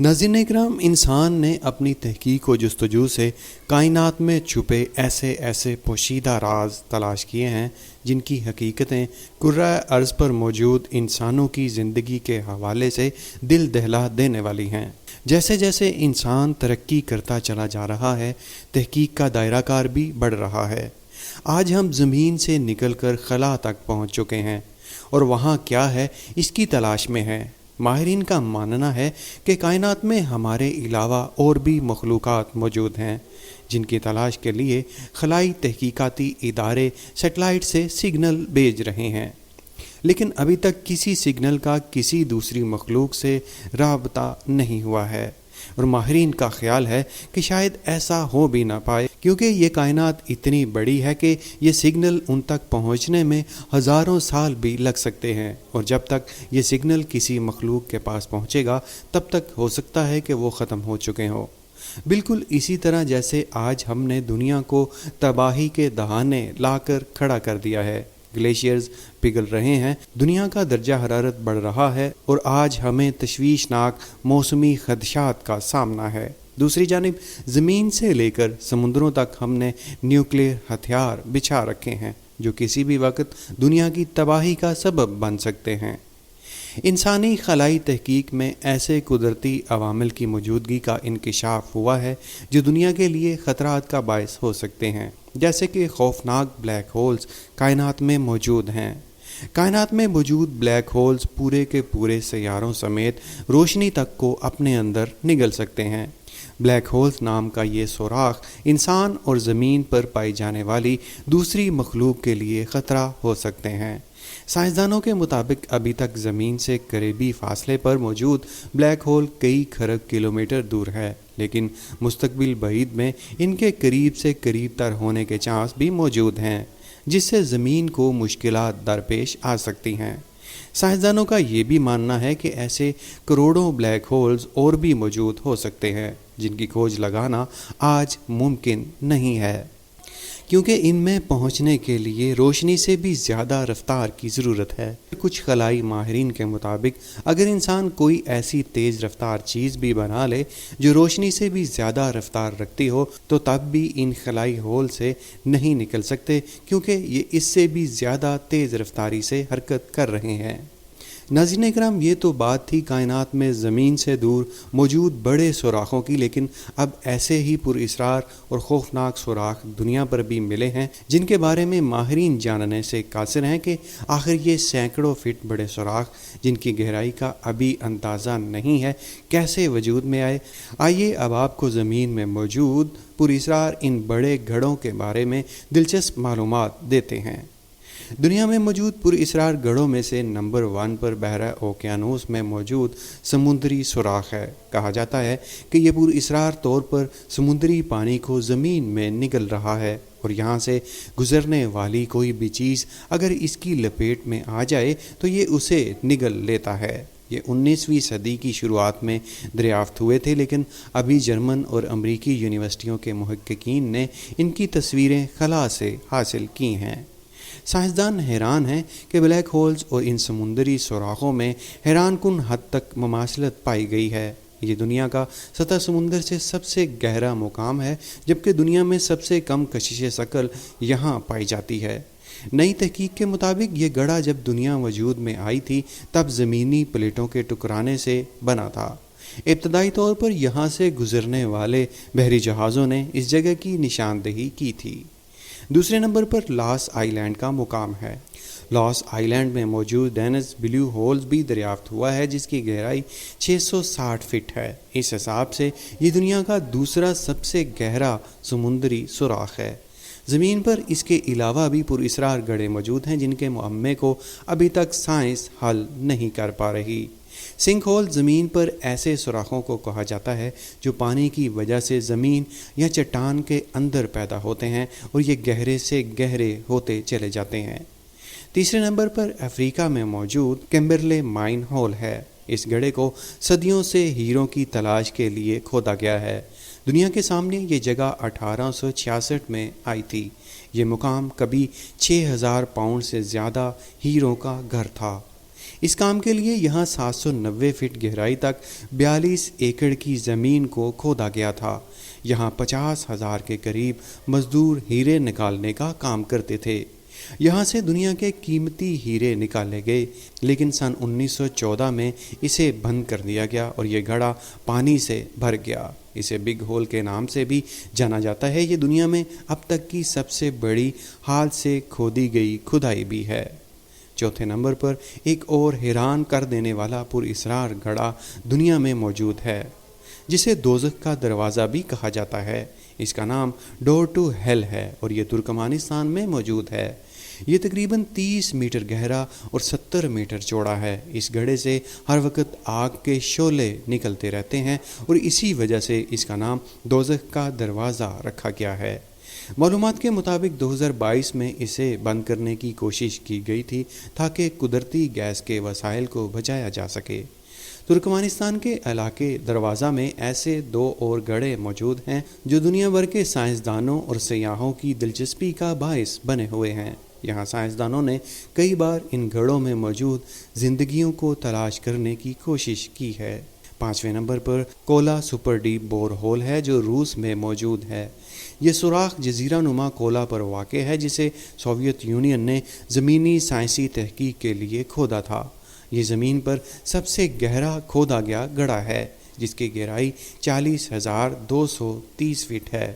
ناظرین اکرام، انسان نے اپنی تحقیق و جستجو سے کائنات میں چھپے ایسے پوشیدہ راز تلاش کیے ہیں جن کی حقیقتیں کرۂ ارض پر موجود انسانوں کی زندگی کے حوالے سے دل دہلا دینے والی ہیں۔ جیسے جیسے انسان ترقی کرتا چلا جا رہا ہے، تحقیق کا دائرہ کار بھی بڑھ رہا ہے۔ آج ہم زمین سے نکل کر خلا تک پہنچ چکے ہیں اور وہاں کیا ہے اس کی تلاش میں ہے۔ ماہرین کا ماننا ہے کہ کائنات میں ہمارے علاوہ اور بھی مخلوقات موجود ہیں جن کی تلاش کے لیے خلائی تحقیقاتی ادارے سیٹلائٹ سے سگنل بھیج رہے ہیں، لیکن ابھی تک کسی سگنل کا کسی دوسری مخلوق سے رابطہ نہیں ہوا ہے، اور ماہرین کا خیال ہے کہ شاید ایسا ہو بھی نہ پائے، کیونکہ یہ کائنات اتنی بڑی ہے کہ یہ سگنل ان تک پہنچنے میں ہزاروں سال بھی لگ سکتے ہیں، اور جب تک یہ سگنل کسی مخلوق کے پاس پہنچے گا تب تک ہو سکتا ہے کہ وہ ختم ہو چکے ہوں۔ بالکل اسی طرح جیسے آج ہم نے دنیا کو تباہی کے دہانے لا کر کھڑا کر دیا ہے، گلیشیئرز پگھل رہے ہیں، دنیا کا درجہ حرارت بڑھ رہا ہے، اور آج ہمیں تشویشناک موسمی خدشات کا سامنا ہے۔ دوسری جانب زمین سے لے کر سمندروں تک ہم نے نیوکلیئر ہتھیار بچھا رکھے ہیں جو کسی بھی وقت دنیا کی تباہی کا سبب بن سکتے ہیں۔ انسانی خلائی تحقیق میں ایسے قدرتی عوامل کی موجودگی کا انکشاف ہوا ہے جو دنیا کے لیے خطرات کا باعث ہو سکتے ہیں، جیسے کہ خوفناک بلیک ہولز کائنات میں موجود ہیں۔ کائنات میں موجود بلیک ہولز پورے کے پورے سیاروں سمیت روشنی تک کو اپنے اندر نگل سکتے ہیں۔ بلیک ہولز نام کا یہ سوراخ انسان اور زمین پر پائی جانے والی دوسری مخلوق کے لیے خطرہ ہو سکتے ہیں۔ سائنسدانوں کے مطابق ابھی تک زمین سے قریبی فاصلے پر موجود بلیک ہول کئی کھرب کلومیٹر دور ہے، لیکن مستقبل بعید میں ان کے قریب سے قریب تر ہونے کے چانس بھی موجود ہیں، جس سے زمین کو مشکلات درپیش آ سکتی ہیں۔ سائنسدانوں کا یہ بھی ماننا ہے کہ ایسے کروڑوں بلیک ہولز اور بھی موجود ہو سکتے ہیں جن کی کھوج لگانا آج ممکن نہیں ہے، کیونکہ ان میں پہنچنے کے لیے روشنی سے بھی زیادہ رفتار کی ضرورت ہے۔ کچھ خلائی ماہرین کے مطابق اگر انسان کوئی ایسی تیز رفتار چیز بھی بنا لے جو روشنی سے بھی زیادہ رفتار رکھتی ہو تو تب بھی ان خلائی ہول سے نہیں نکل سکتے، کیونکہ یہ اس سے بھی زیادہ تیز رفتاری سے حرکت کر رہے ہیں۔ ناظرین اکرام، یہ تو بات تھی کائنات میں زمین سے دور موجود بڑے سوراخوں کی، لیکن اب ایسے ہی پراسرار اور خوفناک سوراخ دنیا پر بھی ملے ہیں جن کے بارے میں ماہرین جاننے سے قاصر ہیں کہ آخر یہ سینکڑوں فٹ بڑے سوراخ جن کی گہرائی کا ابھی اندازہ نہیں ہے کیسے وجود میں آئے۔ آئیے اب آپ کو زمین میں موجود پراسرار ان بڑے گڑھوں کے بارے میں دلچسپ معلومات دیتے ہیں۔ دنیا میں موجود پراسرار گڑھوں میں سے نمبر 1 پر بحیرہ اوقیانوس میں موجود سمندری سوراخ ہے۔ کہا جاتا ہے کہ یہ پراسرار طور پر سمندری پانی کو زمین میں نگل رہا ہے، اور یہاں سے گزرنے والی کوئی بھی چیز اگر اس کی لپیٹ میں آ جائے تو یہ اسے نگل لیتا ہے۔ یہ 19ویں صدی کی شروعات میں دریافت ہوئے تھے، لیکن ابھی جرمن اور امریکی یونیورسٹیوں کے محققین نے ان کی تصویریں خلا سے حاصل کی ہیں۔ سائنسدان حیران ہیں کہ بلیک ہولز اور ان سمندری سوراخوں میں حیران کن حد تک مماثلت پائی گئی ہے۔ یہ دنیا کا سطح سمندر سے سب سے گہرا مقام ہے، جبکہ دنیا میں سب سے کم کشش ثقل یہاں پائی جاتی ہے۔ نئی تحقیق کے مطابق یہ گڑھا جب دنیا وجود میں آئی تھی تب زمینی پلیٹوں کے ٹکرانے سے بنا تھا۔ ابتدائی طور پر یہاں سے گزرنے والے بحری جہازوں نے اس جگہ کی نشاندہی کی تھی۔ دوسرے نمبر پر لاس آئی لینڈ کا مقام ہے۔ لاس آئی لینڈ میں موجود ڈینس بلیو ہولز بھی دریافت ہوا ہے جس کی گہرائی 660 فٹ ہے۔ اس حساب سے یہ دنیا کا دوسرا سب سے گہرا سمندری سوراخ ہے۔ زمین پر اس کے علاوہ بھی پراسرار گڑھے موجود ہیں جن کے معمے کو ابھی تک سائنس حل نہیں کر پا رہی۔ سنک ہول زمین پر ایسے سوراخوں کو کہا جاتا ہے جو پانی کی وجہ سے زمین یا چٹان کے اندر پیدا ہوتے ہیں اور یہ گہرے سے گہرے ہوتے چلے جاتے ہیں۔ تیسرے نمبر پر افریقہ میں موجود کیمبرلے مائن ہول ہے۔ اس گڑھے کو صدیوں سے ہیروں کی تلاش کے لیے کھودا گیا ہے۔ دنیا کے سامنے یہ جگہ 1866 میں آئی تھی۔ یہ مقام کبھی 6000 پاؤنڈ سے زیادہ ہیروں کا گھر تھا۔ اس کام کے لیے یہاں 790 فٹ گہرائی تک 42 ایکڑ کی زمین کو کھودا گیا تھا۔ یہاں 50,000 کے قریب مزدور ہیرے نکالنے کا کام کرتے تھے۔ یہاں سے دنیا کے قیمتی ہیرے نکالے گئے، لیکن سن 1914 میں اسے بند کر دیا گیا اور یہ گڑھا پانی سے بھر گیا۔ اسے بگ ہول کے نام سے بھی جانا جاتا ہے۔ یہ دنیا میں اب تک کی سب سے بڑی ہاتھ سے کھودی گئی کھدائی بھی ہے۔ چوتھے نمبر پر ایک اور حیران کر دینے والا پر اسرار گڑھا دنیا میں موجود ہے، جسے دوزخ کا دروازہ بھی کہا جاتا ہے۔ اس کا نام ڈور ٹو ہیل ہے اور یہ ترکمانستان میں موجود ہے۔ یہ تقریباً 30 میٹر گہرا اور 70 میٹر چوڑا ہے۔ اس گڑھے سے ہر وقت آگ کے شعلے نکلتے رہتے ہیں اور اسی وجہ سے اس کا نام دوزخ کا دروازہ رکھا گیا ہے۔ معلومات کے مطابق 2022 میں اسے بند کرنے کی کوشش کی گئی تھی تاکہ قدرتی گیس کے وسائل کو بچایا جا سکے۔ ترکمانستان کے علاقے دروازہ میں ایسے 2 اور گڑھے موجود ہیں جو دنیا بھر کے سائنسدانوں اور سیاحوں کی دلچسپی کا باعث بنے ہوئے ہیں۔ یہاں سائنسدانوں نے کئی بار ان گڑھوں میں موجود زندگیوں کو تلاش کرنے کی کوشش کی ہے۔ 5ویں نمبر پر کولا سپر ڈیپ بور ہول ہے جو روس میں موجود ہے۔ یہ سوراخ جزیرہ نما کولا پر واقع ہے جسے سوویت یونین نے زمینی سائنسی تحقیق کے لیے کھودا تھا۔ یہ زمین پر سب سے گہرا کھودا گیا گڑھا ہے جس کی گہرائی 40,230 فٹ ہے۔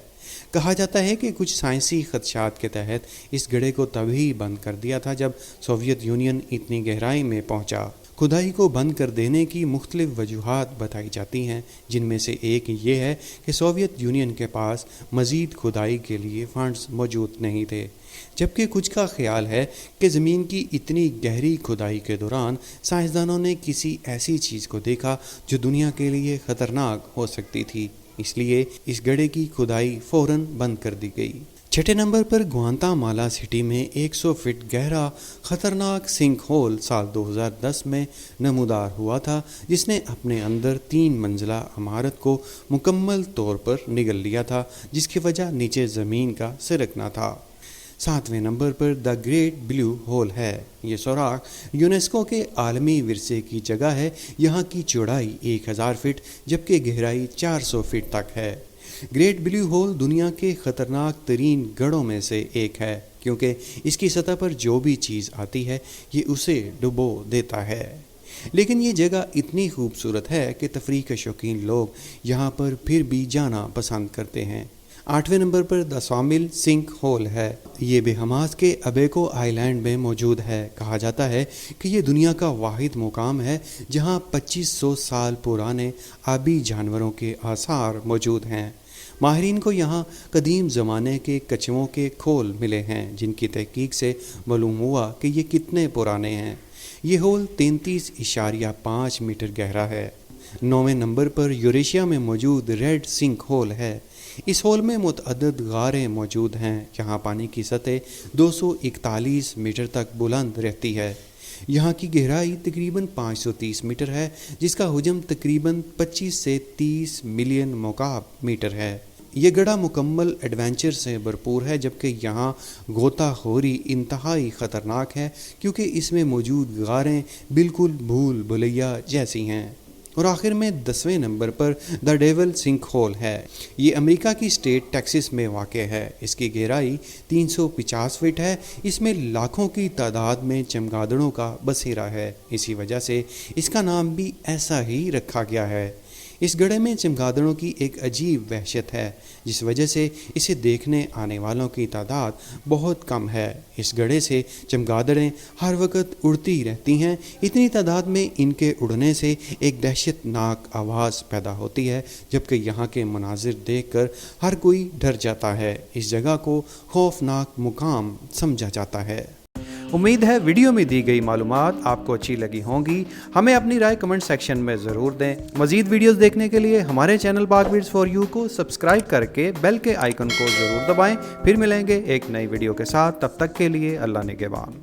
کہا جاتا ہے کہ کچھ سائنسی خدشات کے تحت اس گڑھے کو تبھی بند کر دیا تھا جب سوویت یونین اتنی گہرائی میں پہنچا۔ کھدائی کو بند کر دینے کی مختلف وجوہات بتائی جاتی ہیں، جن میں سے ایک یہ ہے کہ سوویت یونین کے پاس مزید کھدائی کے لیے فنڈز موجود نہیں تھے، جبکہ کچھ کا خیال ہے کہ زمین کی اتنی گہری کھدائی کے دوران سائنسدانوں نے کسی ایسی چیز کو دیکھا جو دنیا کے لیے خطرناک ہو سکتی تھی، اس لیے اس گڑھے کی کھدائی فوراً بند کر دی گئی۔ 6 نمبر پر گوانتا مالا سٹی میں 100 فٹ گہرا خطرناک سنک ہول سال 2010 میں نمودار ہوا تھا، جس نے اپنے اندر 3 منزلہ عمارت کو مکمل طور پر نگل لیا تھا، جس کی وجہ نیچے زمین کا سرکنا تھا۔ 7ویں نمبر پر دا گریٹ بلیو ہول ہے۔ یہ سوراخ یونیسکو کے عالمی ورثے کی جگہ ہے۔ یہاں کی چوڑائی 1000 فٹ جبکہ گہرائی 400 فٹ تک ہے۔ گریٹ بلیو ہول دنیا کے خطرناک ترین گڑھوں میں سے ایک ہے کیونکہ اس کی سطح پر جو بھی چیز آتی ہے یہ اسے ڈبو دیتا ہے۔ لیکن یہ جگہ اتنی خوبصورت ہے کہ تفریح کے شوقین لوگ یہاں پر پھر بھی جانا پسند کرتے ہیں۔ 8ویں نمبر پر دا سامل سنک ہول ہے۔ یہ بہاماس کے ابیکو آئی لینڈ میں موجود ہے۔ کہا جاتا ہے کہ یہ دنیا کا واحد مقام ہے جہاں 2500 سال پرانے آبی جانوروں کے آثار موجود ہیں۔ ماہرین کو یہاں قدیم زمانے کے کچھووں کے کھول ملے ہیں جن کی تحقیق سے معلوم ہوا کہ یہ کتنے پرانے ہیں۔ یہ ہول 33.5 میٹر گہرا ہے۔ 9ویں نمبر پر یوریشیا میں موجود ریڈ سنک ہول ہے۔ اس ہول میں متعدد غاریں موجود ہیں جہاں پانی کی سطح 241 میٹر تک بلند رہتی ہے۔ یہاں کی گہرائی تقریباً 530 میٹر ہے جس کا حجم تقریباً 25 سے 30 ملین مکعب میٹر ہے۔ یہ گڑھا مکمل ایڈونچر سے بھرپور ہے جبکہ یہاں غوطہ خوری انتہائی خطرناک ہے کیونکہ اس میں موجود غاریں بالکل بھول بھلیا جیسی ہیں۔ اور آخر میں 10ویں نمبر پر دا ڈیول سنک ہول ہے۔ یہ امریکہ کی اسٹیٹ ٹیکساس میں واقع ہے۔ اس کی گہرائی 350 فٹ ہے۔ اس میں لاکھوں کی تعداد میں چمگادڑوں کا بسیرا ہے، اسی وجہ سے اس کا نام بھی ایسا ہی رکھا گیا ہے۔ اس گڑھے میں چمگادڑوں کی ایک عجیب وحشت ہے جس وجہ سے اسے دیکھنے آنے والوں کی تعداد بہت کم ہے۔ اس گڑھے سے چمگادڑیں ہر وقت اڑتی رہتی ہیں۔ اتنی تعداد میں ان کے اڑنے سے ایک دہشت ناک آواز پیدا ہوتی ہے جبکہ یہاں کے مناظر دیکھ کر ہر کوئی ڈر جاتا ہے۔ اس جگہ کو خوفناک مقام سمجھا جاتا ہے۔ امید ہے ویڈیو میں دی گئی معلومات آپ کو اچھی لگی ہوں گی۔ ہمیں اپنی رائے کمنٹ سیکشن میں ضرور دیں۔ مزید ویڈیوز دیکھنے کے لیے ہمارے چینل پاک بیٹس فار یو کو سبسکرائب کر کے بیل کے آئیکن کو ضرور دبائیں۔ پھر ملیں گے ایک نئی ویڈیو کے ساتھ، تب تک کے لیے اللہ نگہبان۔